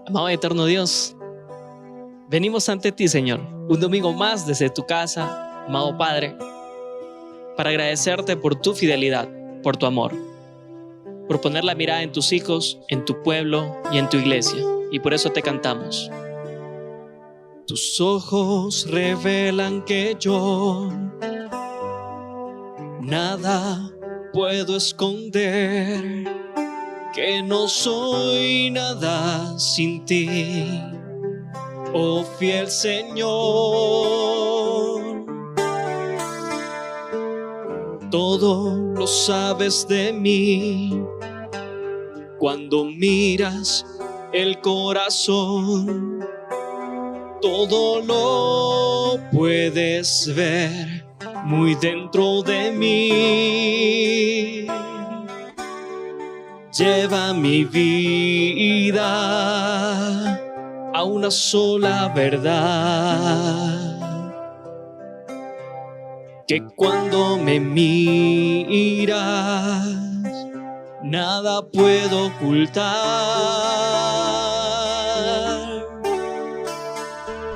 Amado y eterno Dios, venimos ante ti, Señor, un domingo más desde tu casa, amado Padre, para agradecerte por tu fidelidad, por tu amor, por poner la mirada en tus hijos, en tu pueblo y en tu iglesia. Y por eso te cantamos. Tus ojos revelan que yo nada puedo esconder, que no soy nada sin ti, oh fiel Señor. Todo lo sabes de mí, cuando miras el corazón, todo lo puedes ver muy dentro de mí. Lleva mi vida a una sola verdad, que cuando me miras nada puedo ocultar.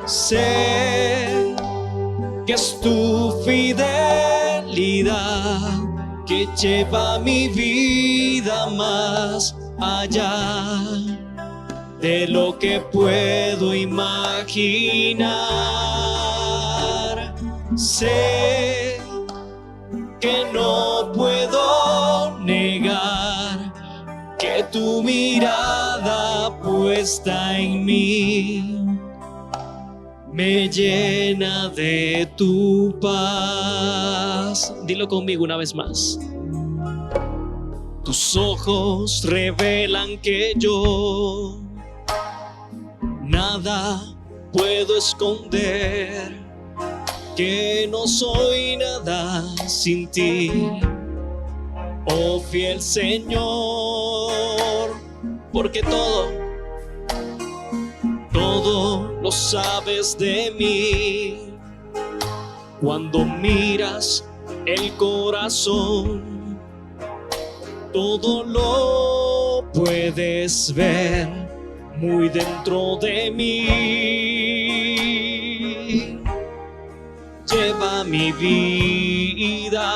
Sé que es tu fidelidad que lleva mi vida más allá de lo que puedo imaginar. Sé que no puedo negar que tu mirada puesta en mí me llena de tu paz. Dilo conmigo una vez más. Tus ojos revelan que yo nada puedo esconder, que no soy nada sin ti, oh fiel Señor, porque todo lo sabes de mí, cuando miras el corazón, todo lo puedes ver muy dentro de mí. Lleva mi vida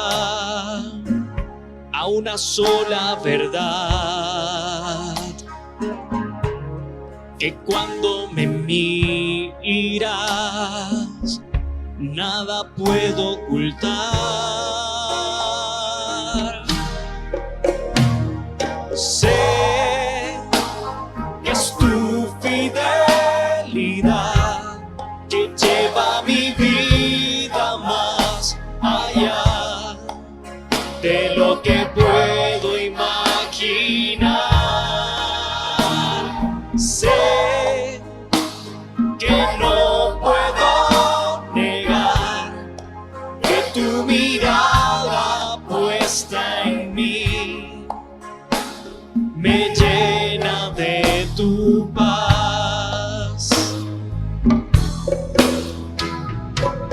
a una sola verdad, que cuando me miras nada puedo ocultar. Sé que es tu fidelidad que lleva mi vida más allá de lo que puedo imaginar. Sé que no puedo negar que tu mirada puesta en mí me llena de tu paz.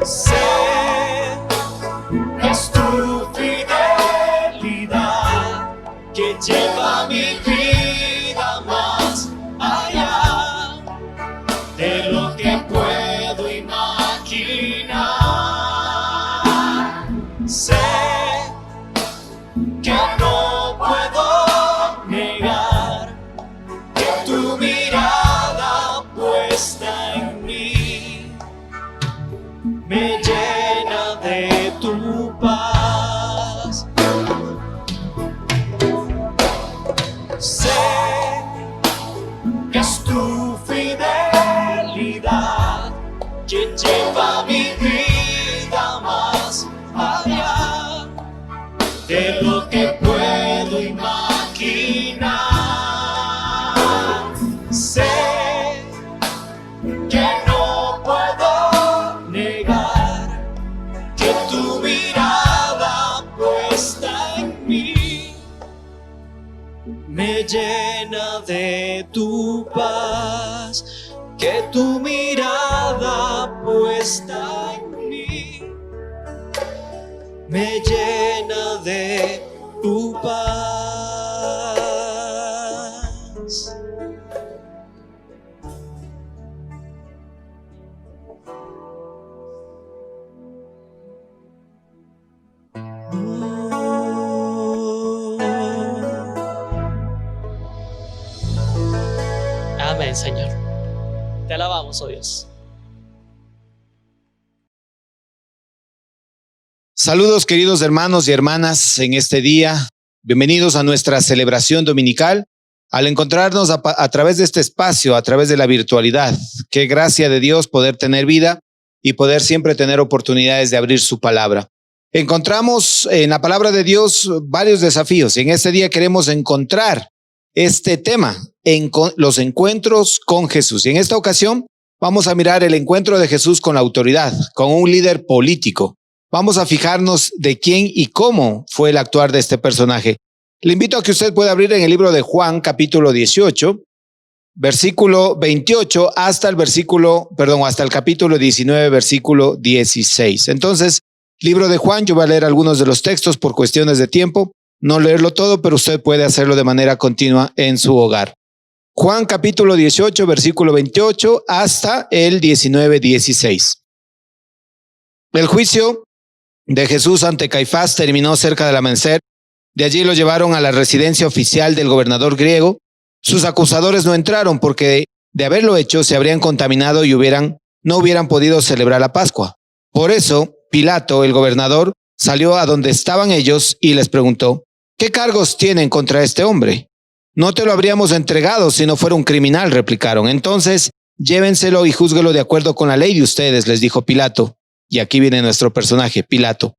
Sé que es tu fidelidad que lleva mi vida más allá de lo que puedo imaginar. Sé que no puedo negar que tu mirada puesta en mí me llena de tu paz. Sé que es tu fidelidad que lleva mi vida más allá de lo que puedo imaginar. Sé que no puedo negar que tu mirada puesta en mí me llena de tu paz, que tu mirada puesta en mí me llena de tu paz. Amén, Señor. Te alabamos, oh Dios. Saludos, queridos hermanos y hermanas, en este día. Bienvenidos a nuestra celebración dominical. Al encontrarnos a través de este espacio, a través de la virtualidad, qué gracia de Dios poder tener vida y poder siempre tener oportunidades de abrir su palabra. Encontramos en la palabra de Dios varios desafíos y en este día queremos encontrar este tema, los encuentros con Jesús. Y en esta ocasión vamos a mirar el encuentro de Jesús con la autoridad, con un líder político. Vamos a fijarnos de quién y cómo fue el actuar de este personaje. Le invito a que usted pueda abrir en el libro de Juan, capítulo 18, versículo 28, hasta el capítulo 19, versículo 16. Entonces, libro de Juan, yo voy a leer algunos de los textos por cuestiones de tiempo, no leerlo todo, pero usted puede hacerlo de manera continua en su hogar. Juan, capítulo 18, versículo 28, hasta el 19, 16. El juicio de Jesús ante Caifás terminó cerca del amanecer. De allí lo llevaron a la residencia oficial del gobernador griego. Sus acusadores no entraron porque de haberlo hecho se habrían contaminado y no hubieran podido celebrar la Pascua. Por eso Pilato, el gobernador, salió a donde estaban ellos y les preguntó: ¿qué cargos tienen contra este hombre? No te lo habríamos entregado si no fuera un criminal, replicaron. Entonces llévenselo y júzguelo de acuerdo con la ley de ustedes, les dijo Pilato. Y aquí viene nuestro personaje, Pilato.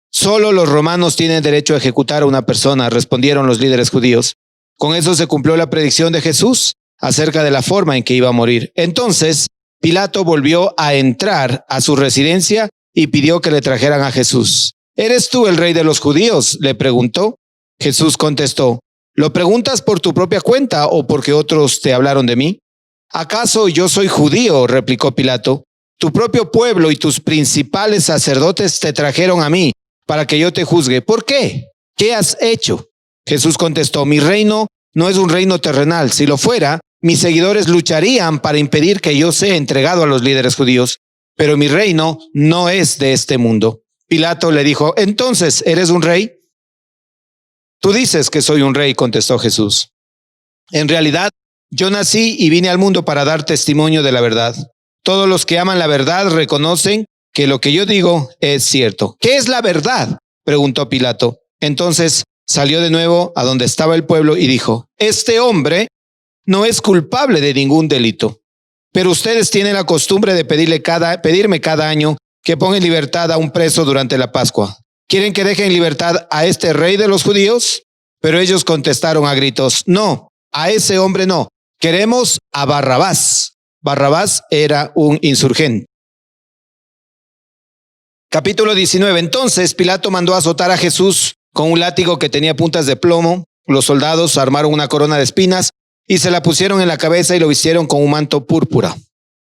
Solo los romanos tienen derecho a ejecutar a una persona, respondieron los líderes judíos. Con eso se cumplió la predicción de Jesús acerca de la forma en que iba a morir. Entonces, Pilato volvió a entrar a su residencia y pidió que le trajeran a Jesús. ¿Eres tú el rey de los judíos?, le preguntó. Jesús contestó: ¿lo preguntas por tu propia cuenta o porque otros te hablaron de mí? ¿Acaso yo soy judío?, replicó Pilato. Tu propio pueblo y tus principales sacerdotes te trajeron a mí para que yo te juzgue. ¿Por qué? ¿Qué has hecho? Jesús contestó: mi reino no es un reino terrenal. Si lo fuera, mis seguidores lucharían para impedir que yo sea entregado a los líderes judíos. Pero mi reino no es de este mundo. Pilato le dijo: entonces, ¿eres un rey? Tú dices que soy un rey, contestó Jesús. En realidad, yo nací y vine al mundo para dar testimonio de la verdad. Todos los que aman la verdad reconocen que lo que yo digo es cierto. ¿Qué es la verdad?, preguntó Pilato. Entonces salió de nuevo a donde estaba el pueblo y dijo: este hombre no es culpable de ningún delito. Pero ustedes tienen la costumbre de pedirme cada año que ponga en libertad a un preso durante la Pascua. ¿Quieren que deje en libertad a este rey de los judíos? Pero ellos contestaron a gritos: no, a ese hombre no. Queremos a Barrabás. Barrabás era un insurgente. Capítulo 19. Entonces Pilato mandó azotar a Jesús con un látigo que tenía puntas de plomo. Los soldados armaron una corona de espinas y se la pusieron en la cabeza y lo vistieron con un manto púrpura.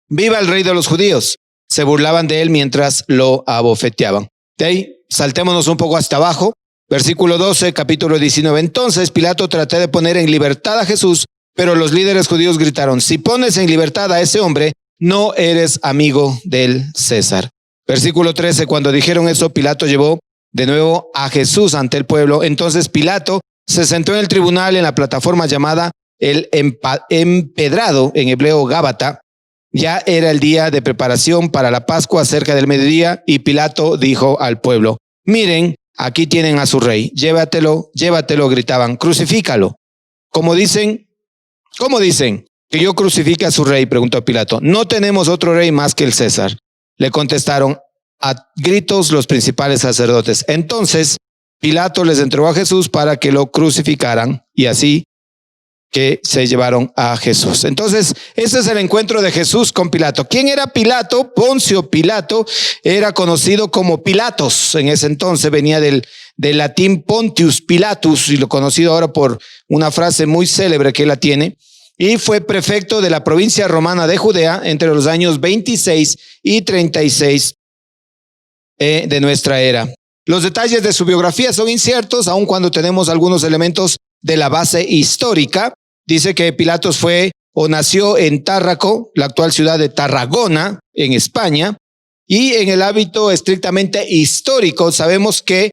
¡Viva el rey de los judíos! Se burlaban de él mientras lo abofeteaban. De ahí, saltémonos un poco hasta abajo. Versículo 12, capítulo 19. Entonces Pilato trató de poner en libertad a Jesús, pero los líderes judíos gritaron: si pones en libertad a ese hombre, no eres amigo del César. Versículo 13, cuando dijeron eso, Pilato llevó de nuevo a Jesús ante el pueblo. Entonces Pilato se sentó en el tribunal en la plataforma llamada el empedrado, en hebreo Gábata. Ya era el día de preparación para la Pascua, cerca del mediodía, y Pilato dijo al pueblo: miren, aquí tienen a su rey, llévatelo, gritaban, crucifícalo. ¿Cómo dicen que yo crucifique a su rey?, preguntó Pilato. No tenemos otro rey más que el César, le contestaron a gritos los principales sacerdotes. Entonces Pilato les entregó a Jesús para que lo crucificaran, y así que se llevaron a Jesús. Entonces, ese es el encuentro de Jesús con Pilato. ¿Quién era Pilato? Poncio Pilato era conocido como Pilatos. En ese entonces venía del latín Pontius Pilatus, y lo conocido ahora por una frase muy célebre que él la tiene. Y fue prefecto de la provincia romana de Judea entre los años 26 y 36 de nuestra era. Los detalles de su biografía son inciertos, aun cuando tenemos algunos elementos de la base histórica. Dice que Pilatos fue o nació en Tárraco, la actual ciudad de Tarragona, en España. Y en el ámbito estrictamente histórico, sabemos que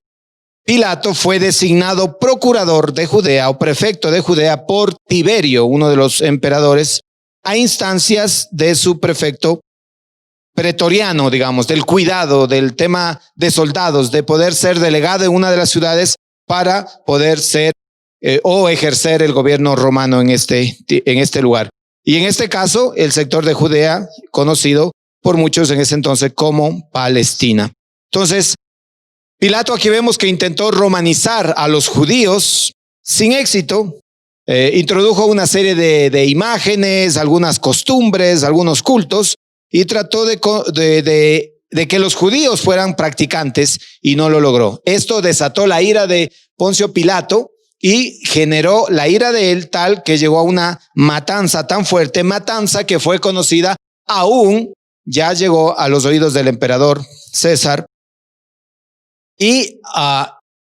Pilato fue designado procurador de Judea o prefecto de Judea por Tiberio, uno de los emperadores a instancias de su prefecto pretoriano, digamos, del cuidado, del tema de soldados, de poder ser delegado en una de las ciudades para poder ser o ejercer el gobierno romano en este lugar. Y en este caso, el sector de Judea, conocido por muchos en ese entonces como Palestina. Entonces, Pilato aquí vemos que intentó romanizar a los judíos sin éxito. Introdujo una serie de imágenes, algunas costumbres, algunos cultos, y trató de que los judíos fueran practicantes y no lo logró. Esto desató la ira de Poncio Pilato y generó la ira de él tal que llegó a una matanza tan fuerte, matanza que fue conocida aún, ya llegó a los oídos del emperador César y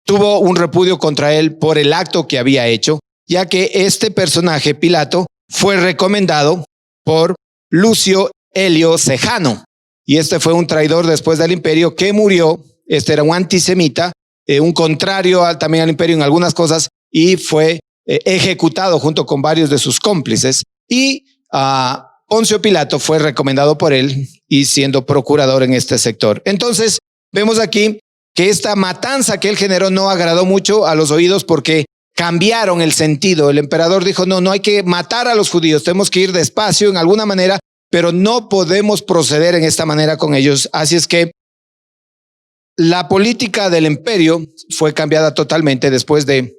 tuvo un repudio contra él por el acto que había hecho, ya que este personaje, Pilato, fue recomendado por Lucio Helio Sejano. Y este fue un traidor después del imperio que murió. Este era un antisemita, un contrario también al imperio en algunas cosas, y fue ejecutado junto con varios de sus cómplices. Y Poncio Pilato fue recomendado por él y siendo procurador en este sector. Entonces, vemos aquí que esta matanza que él generó no agradó mucho a los oídos porque cambiaron el sentido. El emperador dijo, no hay que matar a los judíos, tenemos que ir despacio en alguna manera, pero no podemos proceder en esta manera con ellos. Así es que la política del imperio fue cambiada totalmente después de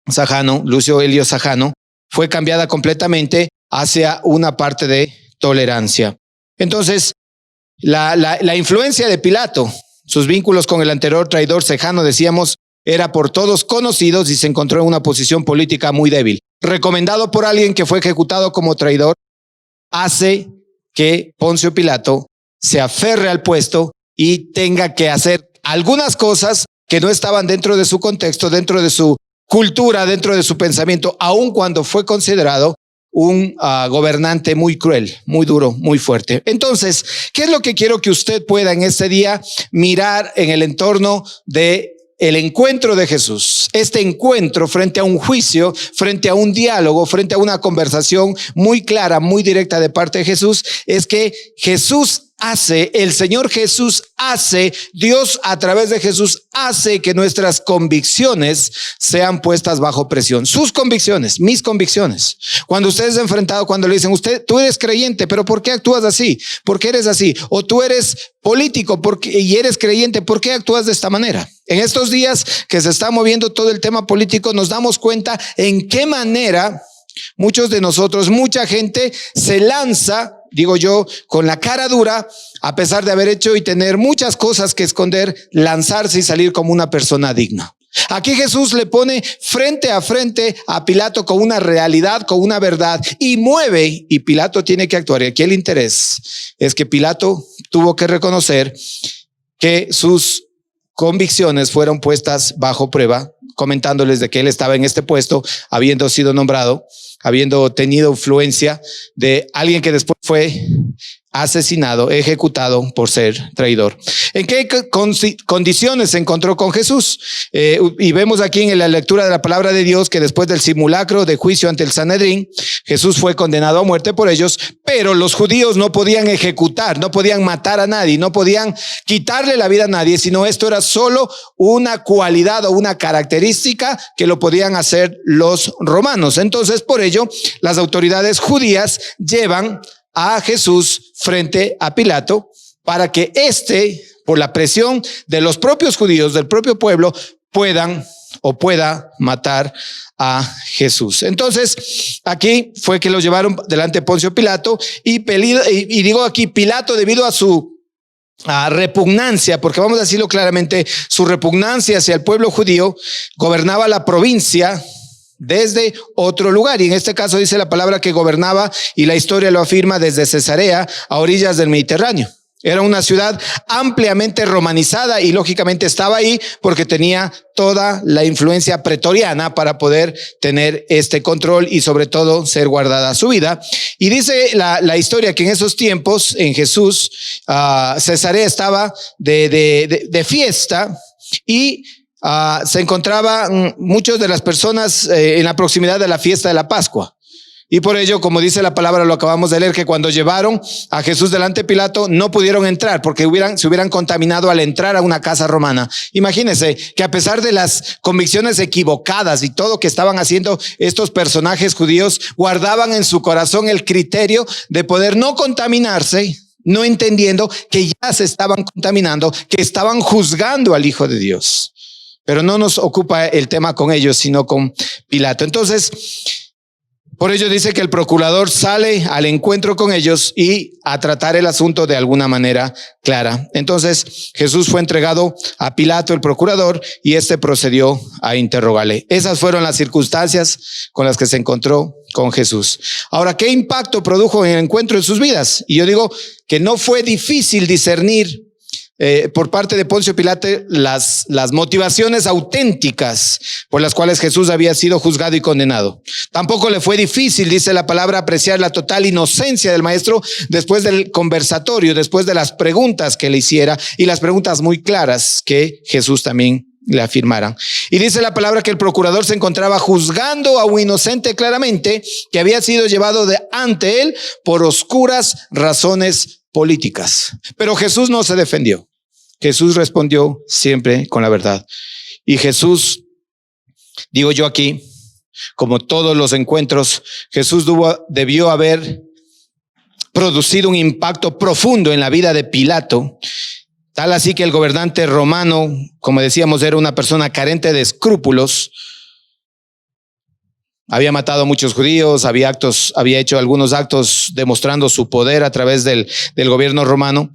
Sajano, Lucio Helio Sajano, fue cambiada completamente hacia una parte de tolerancia. Entonces, la influencia de Pilato, sus vínculos con el anterior traidor Sejano, decíamos, era por todos conocidos y se encontró en una posición política muy débil. Recomendado por alguien que fue ejecutado como traidor, hace que Poncio Pilato se aferre al puesto y tenga que hacer algunas cosas que no estaban dentro de su contexto, dentro de su cultura, dentro de su pensamiento, aun cuando fue considerado un gobernante muy cruel, muy duro, muy fuerte. Entonces, ¿qué es lo que quiero que usted pueda en este día mirar en el entorno de el encuentro de Jesús? Este encuentro frente a un juicio, frente a un diálogo, frente a una conversación muy clara, muy directa de parte de Jesús, es que Jesús hace, el Señor Jesús hace, Dios a través de Jesús hace que nuestras convicciones sean puestas bajo presión. Sus convicciones, mis convicciones. Cuando usted es enfrentado, cuando le dicen, tú eres creyente, pero ¿por qué actúas así? ¿Por qué eres así? O tú eres político y eres creyente, ¿por qué actúas de esta manera? En estos días que se está moviendo todo el tema político, nos damos cuenta en qué manera muchos de nosotros, mucha gente se lanza, digo yo, con la cara dura, a pesar de haber hecho y tener muchas cosas que esconder, lanzarse y salir como una persona digna. Aquí Jesús le pone frente a frente a Pilato con una realidad, con una verdad, y mueve, y Pilato tiene que actuar. Y aquí el interés es que Pilato tuvo que reconocer que sus convicciones fueron puestas bajo prueba, comentándoles de que él estaba en este puesto, habiendo sido nombrado, habiendo tenido influencia de alguien que después fue asesinado, ejecutado por ser traidor. ¿En qué condiciones se encontró con Jesús? Y vemos aquí en la lectura de la palabra de Dios que después del simulacro de juicio ante el Sanedrín, Jesús fue condenado a muerte por ellos, pero los judíos no podían ejecutar, no podían matar a nadie, no podían quitarle la vida a nadie, sino esto era solo una cualidad o una característica que lo podían hacer los romanos. Entonces, por ello, las autoridades judías llevan a Jesús frente a Pilato para que por la presión de los propios judíos, del propio pueblo, pueda matar a Jesús. Entonces, aquí fue que lo llevaron delante de Poncio Pilato y digo aquí Pilato debido a su repugnancia, porque vamos a decirlo claramente, su repugnancia hacia el pueblo judío, gobernaba la provincia desde otro lugar, y en este caso dice la palabra que gobernaba, y la historia lo afirma, desde Cesarea a orillas del Mediterráneo. Era una ciudad ampliamente romanizada y lógicamente estaba ahí porque tenía toda la influencia pretoriana para poder tener este control y sobre todo ser guardada su vida. Y dice la historia que en esos tiempos en Jesús, Cesarea estaba de fiesta y se encontraban muchas de las personas en la proximidad de la fiesta de la Pascua. Y por ello, como dice la palabra, lo acabamos de leer, que cuando llevaron a Jesús delante de Pilato, no pudieron entrar porque se hubieran contaminado al entrar a una casa romana. Imagínense que a pesar de las convicciones equivocadas y todo que estaban haciendo estos personajes judíos, guardaban en su corazón el criterio de poder no contaminarse, no entendiendo que ya se estaban contaminando, que estaban juzgando al Hijo de Dios. Pero no nos ocupa el tema con ellos, sino con Pilato. Entonces, por ello dice que el procurador sale al encuentro con ellos y a tratar el asunto de alguna manera clara. Entonces Jesús fue entregado a Pilato, el procurador, y este procedió a interrogarle. Esas fueron las circunstancias con las que se encontró con Jesús. Ahora, ¿qué impacto produjo el encuentro en sus vidas? Y yo digo que no fue difícil discernir por parte de Poncio Pilato las motivaciones auténticas por las cuales Jesús había sido juzgado y condenado. Tampoco le fue difícil, dice la palabra, apreciar la total inocencia del maestro después del conversatorio, después de las preguntas que le hiciera y las preguntas muy claras que Jesús también le afirmaran. Y dice la palabra que el procurador se encontraba juzgando a un inocente claramente, que había sido llevado ante él por oscuras razones políticas. Pero Jesús no se defendió. Jesús respondió siempre con la verdad. Y Jesús, digo yo aquí, como todos los encuentros, Jesús debió haber producido un impacto profundo en la vida de Pilato, tal así que el gobernante romano, como decíamos, era una persona carente de escrúpulos. Había matado a muchos judíos, había hecho algunos actos demostrando su poder a través del gobierno romano,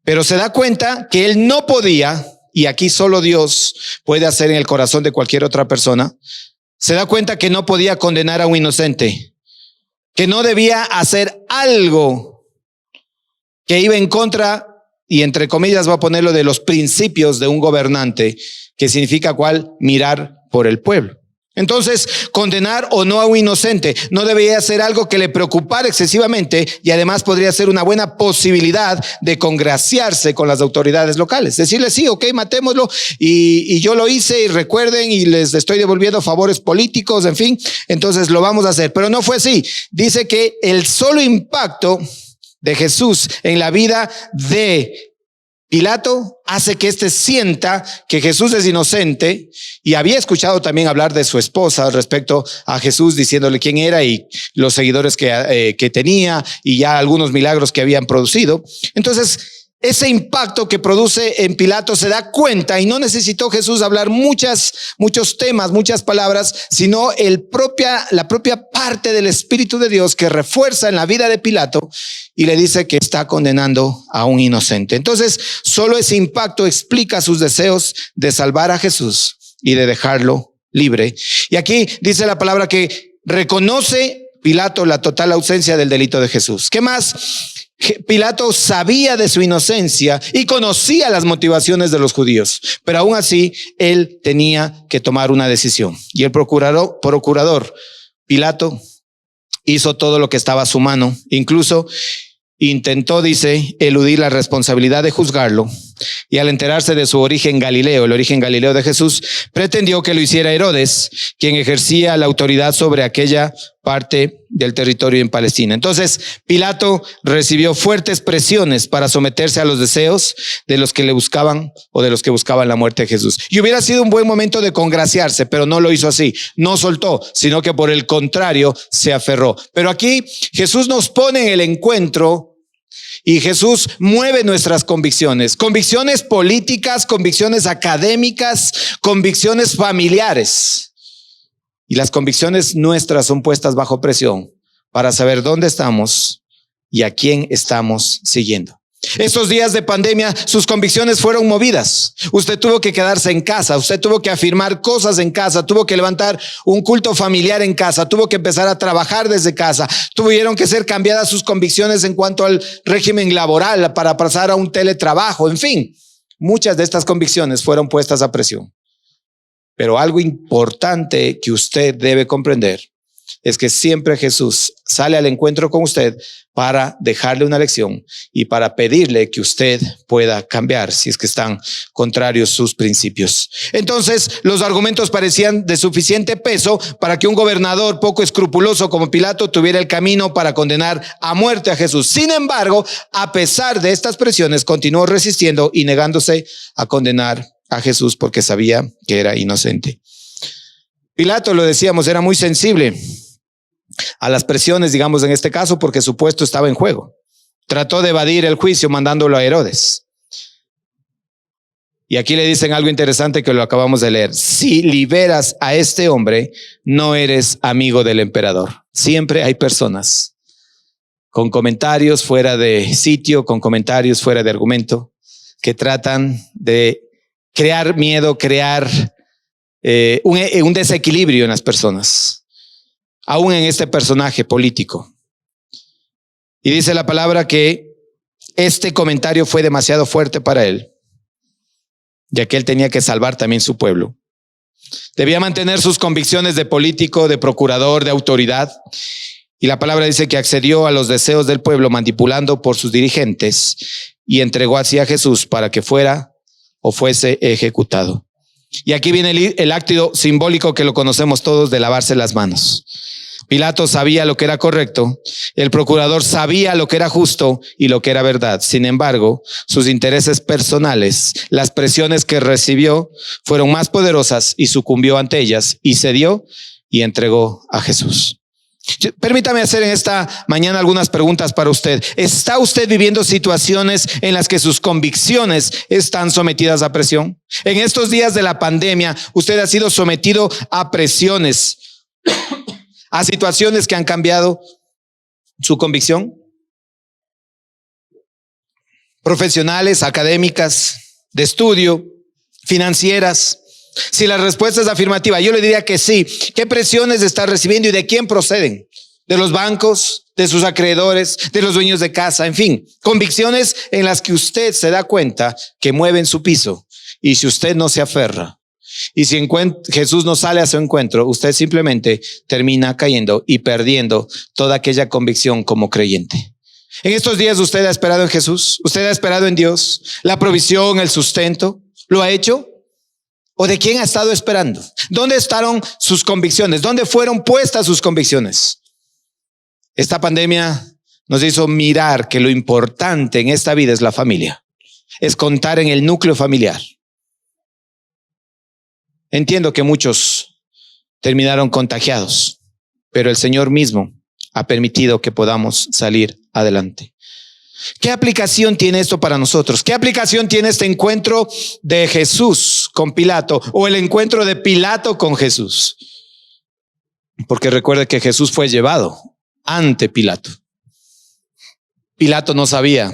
pero se da cuenta que él no podía, y aquí solo Dios puede hacer en el corazón de cualquier otra persona, se da cuenta que no podía condenar a un inocente, que no debía hacer algo que iba en contra, y entre comillas va a ponerlo, de los principios de un gobernante, que significa ¿cuál? Mirar por el pueblo. Entonces, condenar o no a un inocente no debería ser algo que le preocupara excesivamente, y además podría ser una buena posibilidad de congraciarse con las autoridades locales. Decirle, sí, ok, matémoslo, y yo lo hice, y recuerden, y les estoy devolviendo favores políticos, en fin, entonces lo vamos a hacer. Pero no fue así. Dice que el solo impacto de Jesús en la vida de Pilato hace que éste sienta que Jesús es inocente, y había escuchado también hablar de su esposa respecto a Jesús, diciéndole quién era y los seguidores que tenía, y ya algunos milagros que habían producido. Entonces, ese impacto que produce en Pilato se da cuenta, y no necesitó Jesús hablar muchos temas, muchas palabras, sino la propia parte del Espíritu de Dios que refuerza en la vida de Pilato y le dice que está condenando a un inocente. Entonces, solo ese impacto explica sus deseos de salvar a Jesús y de dejarlo libre. Y aquí dice la palabra que reconoce Pilato la total ausencia del delito de Jesús. ¿Qué más? Pilato sabía de su inocencia y conocía las motivaciones de los judíos, pero aún así él tenía que tomar una decisión. Y el procurador Pilato hizo todo lo que estaba a su mano, incluso intentó, dice, eludir la responsabilidad de juzgarlo, y al enterarse de su origen galileo, el origen galileo de Jesús, pretendió que lo hiciera Herodes, quien ejercía la autoridad sobre aquella parte del territorio en Palestina. Entonces, Pilato recibió fuertes presiones para someterse a los deseos de los que le buscaban, o de los que buscaban la muerte de Jesús. Y hubiera sido un buen momento de congraciarse, pero no lo hizo así. No soltó, sino que por el contrario se aferró. Pero aquí Jesús nos pone en el encuentro, y Jesús mueve nuestras convicciones políticas, convicciones académicas, convicciones familiares. Y las convicciones nuestras son puestas bajo presión para saber dónde estamos y a quién estamos siguiendo. Estos días de pandemia, sus convicciones fueron movidas. Usted tuvo que quedarse en casa, usted tuvo que afirmar cosas en casa, tuvo que levantar un culto familiar en casa, tuvo que empezar a trabajar desde casa, tuvieron que ser cambiadas sus convicciones en cuanto al régimen laboral para pasar a un teletrabajo. En fin, muchas de estas convicciones fueron puestas a presión. Pero algo importante que usted debe comprender es que siempre Jesús sale al encuentro con usted para dejarle una lección y para pedirle que usted pueda cambiar si es que están contrarios sus principios. Entonces, los argumentos parecían de suficiente peso para que un gobernador poco escrupuloso como Pilato tuviera el camino para condenar a muerte a Jesús. Sin embargo, a pesar de estas presiones, continuó resistiendo y negándose a condenar a Jesús porque sabía que era inocente. Pilato, lo decíamos, era muy sensible a las presiones, digamos en este caso, porque su puesto estaba en juego. Trató de evadir el juicio mandándolo a Herodes. Y aquí le dicen algo interesante que lo acabamos de leer. Si liberas a este hombre, no eres amigo del emperador. Siempre hay personas con comentarios fuera de sitio, con comentarios fuera de argumento, que tratan de crear miedo, crear un desequilibrio en las personas, aún en este personaje político. Y dice la palabra que este comentario fue demasiado fuerte para él, ya que él tenía que salvar también su pueblo. Debía mantener sus convicciones de político, de procurador, de autoridad. Y la palabra dice que accedió a los deseos del pueblo manipulando por sus dirigentes y entregó así a Jesús para que fuera o fuese ejecutado. Y aquí viene el acto simbólico que lo conocemos todos de lavarse las manos. Pilato sabía lo que era correcto, el procurador sabía lo que era justo y lo que era verdad. Sin embargo, sus intereses personales, las presiones que recibió fueron más poderosas y sucumbió ante ellas y cedió y entregó a Jesús. Permítame hacer en esta mañana algunas preguntas para usted. ¿Está usted viviendo situaciones en las que sus convicciones están sometidas a presión? En estos días de la pandemia, usted ha sido sometido a presiones, a situaciones que han cambiado su convicción. Profesionales, académicas, de estudio, financieras. Si la respuesta es afirmativa, yo le diría que sí. ¿Qué presiones está recibiendo y de quién proceden? ¿De los bancos, de sus acreedores, de los dueños de casa? En fin, convicciones en las que usted se da cuenta que mueven su piso. Y si usted no se aferra, y si Jesús no sale a su encuentro, usted simplemente termina cayendo y perdiendo toda aquella convicción como creyente. En estos días usted ha esperado en Jesús, usted ha esperado en Dios, la provisión, el sustento. ¿Lo ha hecho? ¿O de quién ha estado esperando? ¿Dónde estaban sus convicciones? ¿Dónde fueron puestas sus convicciones? Esta pandemia nos hizo mirar que lo importante en esta vida es la familia. Es contar en el núcleo familiar. Entiendo que muchos terminaron contagiados, pero el Señor mismo ha permitido que podamos salir adelante. ¿Qué aplicación tiene esto para nosotros? ¿Qué aplicación tiene este encuentro de Jesús con Pilato o el encuentro de Pilato con Jesús? Porque recuerde que Jesús fue llevado ante Pilato. Pilato no sabía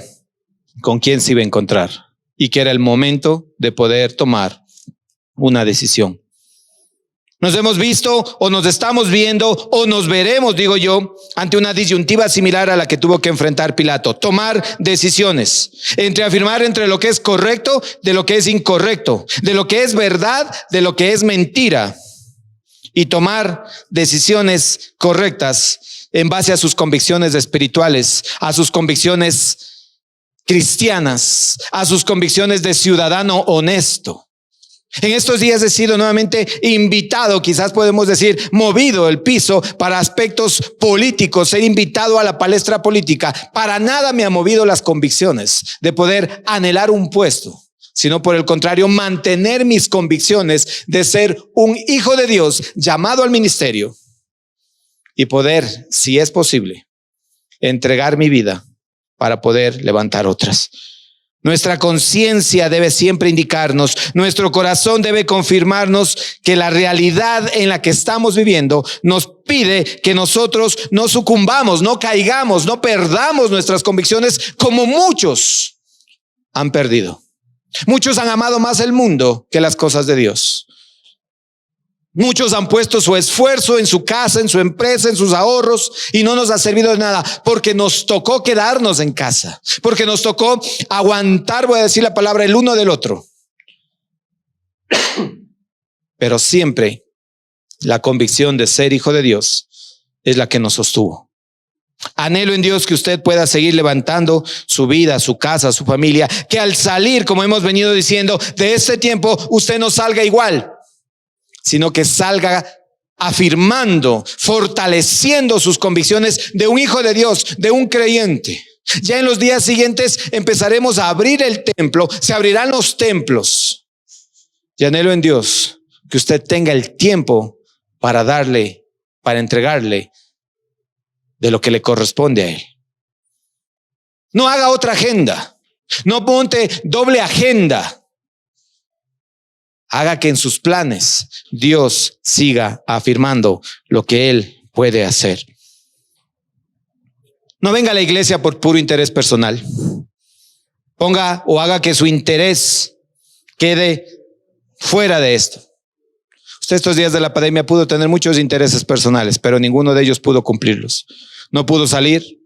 con quién se iba a encontrar y que era el momento de poder tomar una decisión. Nos hemos visto o nos estamos viendo o nos veremos, digo yo, ante una disyuntiva similar a la que tuvo que enfrentar Pilato. Tomar decisiones entre afirmar entre lo que es correcto de lo que es incorrecto, de lo que es verdad de lo que es mentira, y tomar decisiones correctas en base a sus convicciones espirituales, a sus convicciones cristianas, a sus convicciones de ciudadano honesto. En estos días he sido nuevamente invitado, quizás podemos decir movido el piso para aspectos políticos, he invitado a la palestra política. Para nada me ha movido las convicciones de poder anhelar un puesto, sino por el contrario, mantener mis convicciones de ser un hijo de Dios llamado al ministerio y poder, si es posible, entregar mi vida para poder levantar otras. Nuestra conciencia debe siempre indicarnos, nuestro corazón debe confirmarnos que la realidad en la que estamos viviendo nos pide que nosotros no sucumbamos, no caigamos, no perdamos nuestras convicciones como muchos han perdido. Muchos han amado más el mundo que las cosas de Dios. Muchos han puesto su esfuerzo en su casa, en su empresa, en sus ahorros, y no nos ha servido de nada porque nos tocó quedarnos en casa, porque nos tocó aguantar, voy a decir la palabra, el uno del otro. Pero siempre la convicción de ser hijo de Dios es la que nos sostuvo. Anhelo en Dios que usted pueda seguir levantando su vida, su casa, su familia, que al salir, como hemos venido diciendo, de este tiempo, usted no salga igual, sino que salga afirmando, fortaleciendo sus convicciones de un hijo de Dios, de un creyente. Ya en los días siguientes empezaremos a abrir el templo, se abrirán los templos. Y anhelo en Dios que usted tenga el tiempo para darle, para entregarle de lo que le corresponde a él. No haga otra agenda, no ponte doble agenda. Haga que en sus planes Dios siga afirmando lo que Él puede hacer. No venga a la iglesia por puro interés personal. Ponga o haga que su interés quede fuera de esto. Usted estos días de la pandemia pudo tener muchos intereses personales, pero ninguno de ellos pudo cumplirlos. No pudo salir,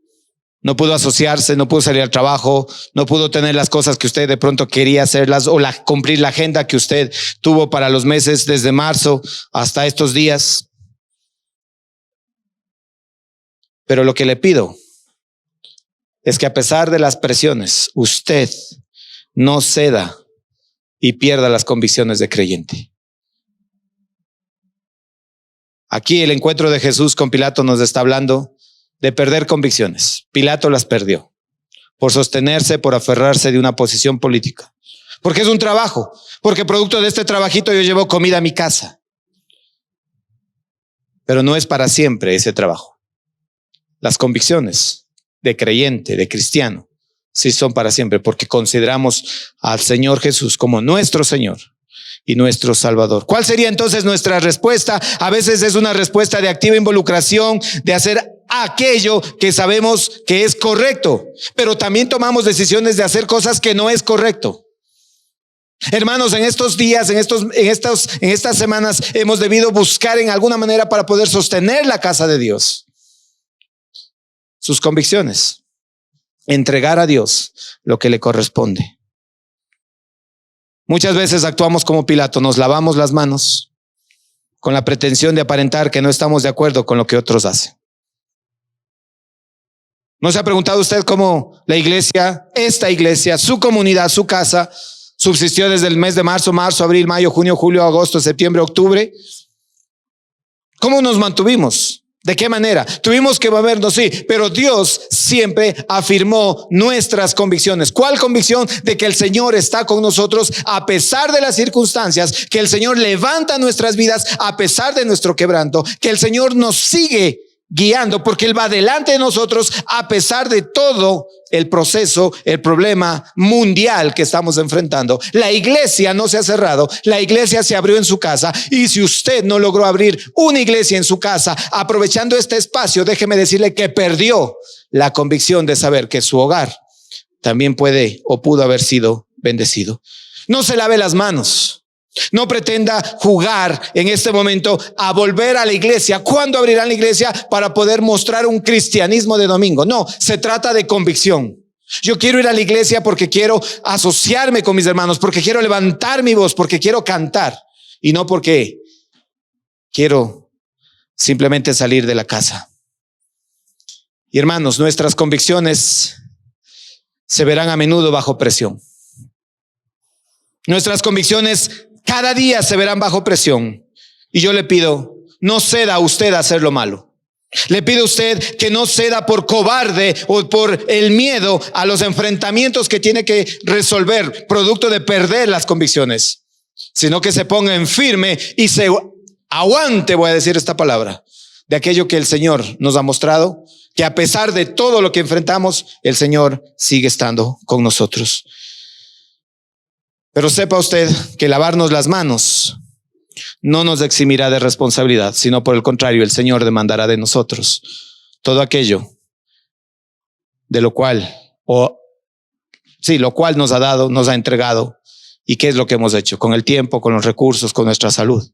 no pudo asociarse, no pudo salir al trabajo, no pudo tener las cosas que usted de pronto quería hacerlas o cumplir la agenda que usted tuvo para los meses desde marzo hasta estos días. Pero lo que le pido es que a pesar de las presiones, usted no ceda y pierda las convicciones de creyente. Aquí el encuentro de Jesús con Pilato nos está hablando de perder convicciones. Pilato las perdió por sostenerse, por aferrarse de una posición política. Porque es un trabajo, porque producto de este trabajito yo llevo comida a mi casa. Pero no es para siempre ese trabajo. Las convicciones de creyente, de cristiano, sí son para siempre, porque consideramos al Señor Jesús como nuestro Señor y nuestro Salvador. ¿Cuál sería entonces nuestra respuesta? A veces es una respuesta de activa involucración, de hacer aquello que sabemos que es correcto, pero también tomamos decisiones de hacer cosas que no es correcto. Hermanos, en estos días, en estas semanas hemos debido buscar en alguna manera para poder sostener la casa de Dios. Sus convicciones, entregar a Dios lo que le corresponde. Muchas veces actuamos como Pilato, nos lavamos las manos con la pretensión de aparentar que no estamos de acuerdo con lo que otros hacen. ¿No se ha preguntado usted cómo la iglesia, esta iglesia, su comunidad, su casa, subsistió desde el mes de marzo, abril, mayo, junio, julio, agosto, septiembre, octubre? ¿Cómo nos mantuvimos? ¿De qué manera? Tuvimos que movernos, sí, pero Dios siempre afirmó nuestras convicciones. ¿Cuál convicción? De que el Señor está con nosotros a pesar de las circunstancias, que el Señor levanta nuestras vidas a pesar de nuestro quebranto, que el Señor nos sigue guiando porque Él va delante de nosotros a pesar de todo el proceso, el problema mundial que estamos enfrentando. La iglesia no se ha cerrado, la iglesia se abrió en su casa, y si usted no logró abrir una iglesia en su casa aprovechando este espacio, déjeme decirle que perdió la convicción de saber que su hogar también puede o pudo haber sido bendecido. No se lave las manos. No pretenda jugar en este momento a volver a la iglesia. ¿Cuándo abrirán la iglesia para poder mostrar un cristianismo de domingo? No, se trata de convicción. Yo quiero ir a la iglesia porque quiero asociarme con mis hermanos, porque quiero levantar mi voz, porque quiero cantar, y no porque quiero simplemente salir de la casa. Y hermanos, nuestras convicciones se verán a menudo bajo presión. Nuestras convicciones cada día se verán bajo presión. Y yo le pido, no ceda usted a hacer lo malo. Le pido a usted que no ceda por cobarde o por el miedo a los enfrentamientos que tiene que resolver, producto de perder las convicciones, sino que se ponga en firme y se aguante, voy a decir esta palabra, de aquello que el Señor nos ha mostrado, que a pesar de todo lo que enfrentamos, el Señor sigue estando con nosotros. Pero sepa usted que lavarnos las manos no nos eximirá de responsabilidad, sino por el contrario, el Señor demandará de nosotros todo aquello de lo cual nos ha dado, nos ha entregado. ¿Y qué es lo que hemos hecho? Con el tiempo, con los recursos, con nuestra salud.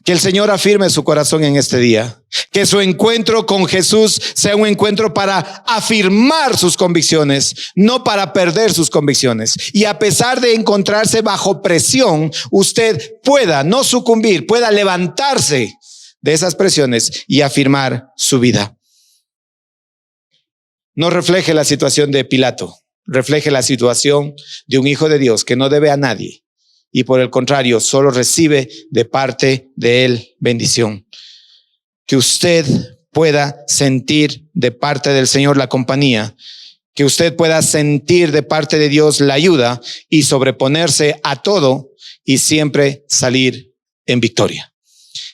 Que el Señor afirme su corazón en este día. Que su encuentro con Jesús sea un encuentro para afirmar sus convicciones, no para perder sus convicciones. Y a pesar de encontrarse bajo presión, usted pueda no sucumbir, pueda levantarse de esas presiones y afirmar su vida. no refleje la situación de Pilato, refleje la situación de un hijo de Dios que no debe a nadie y por el contrario solo recibe de parte de Él bendición. Que usted pueda sentir de parte del Señor la compañía, que usted pueda sentir de parte de Dios la ayuda y sobreponerse a todo y siempre salir en victoria.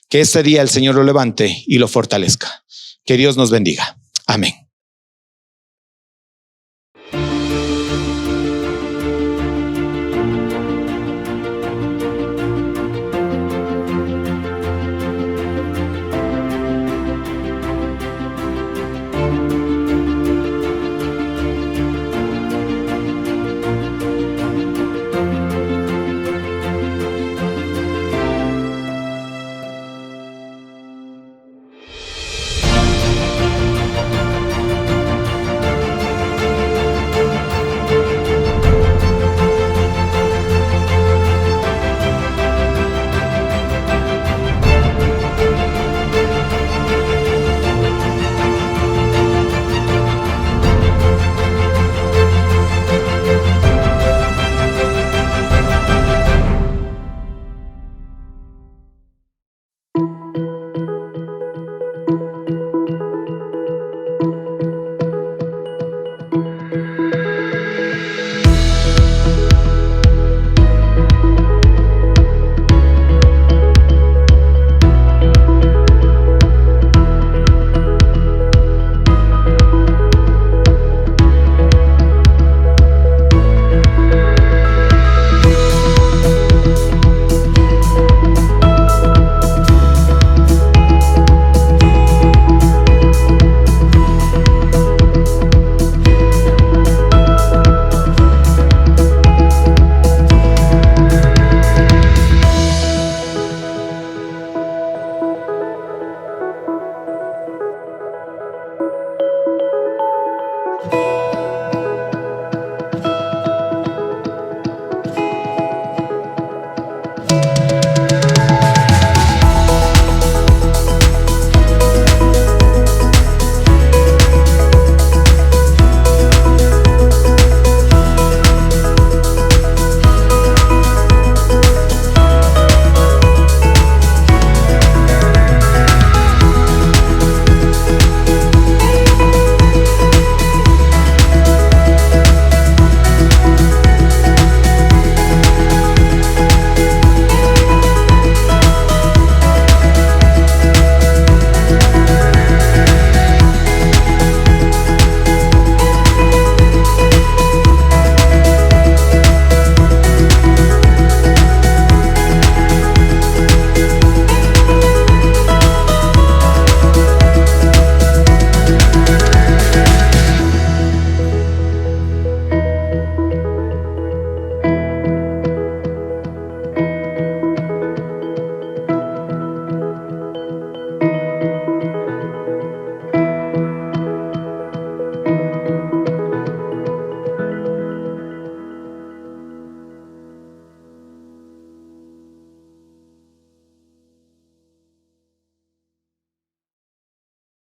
Que este día el Señor lo levante y lo fortalezca. Que Dios nos bendiga. Amén.